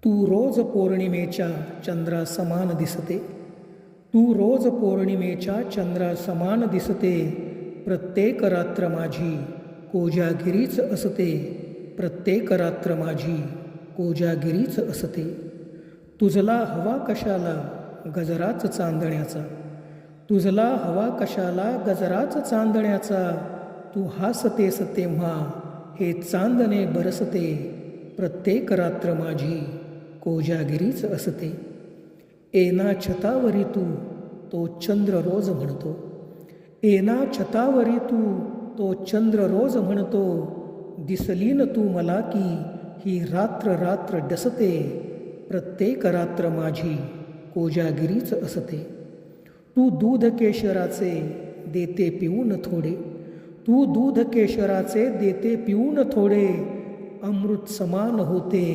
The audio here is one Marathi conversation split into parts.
तू रोज पौर्णिमेच्या चंद्रासमान दिसते, तू रोज पौर्णिमेच्या चंद्रासमान दिसते. प्रत्येक रात्र माझी कोजागिरीच असते, प्रत्येक रात्र माझी कोजागिरीच असते. तुझला हवा कशाला गजराच चांदण्याचा, तुझला हवा कशाला गजराच चांदण्याचा. तू हासतेस तेव्हा हे चांदणे बरसते, प्रत्येक रात्र माझी कोजागिरीच असते. एना छतावरी तू तो चंद्र रोज म्हणतो, एना छतावरी तू तो चंद्र रोज म्हणतो. दिसली न तू मला की ही रात्र रात्र डसते, प्रत्येक रात्र माझी कोजागिरीच असते. तू दूध केशराचे देते पिऊन थोडे, तू दूध केशराचे देते पिऊन थोडे. अमृत समान होते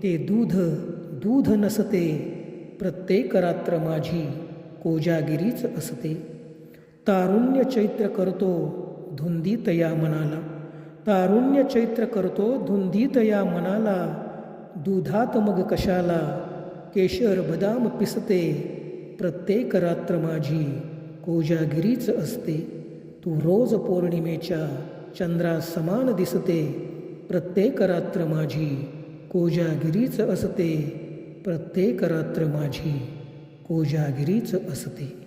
ते दूध दूध नसते, प्रत्येक रात्र माझी कोजागिरीच असते. तारुण्य चैत्र करतो धुंदीत या मनाला, तारुण्य चैत्र करतो धुंदीत या मनाला. दुधात मग कशाला केशर बदाम पिसते, प्रत्येक रात्र माझी कोजागिरीच असते. तू रोज पौर्णिमेच्या चंद्रासमान दिसते, प्रत्येक रात्र माझी कोजागिरीच असते, प्रत्येक रात्र माझी कोजागिरीच असते.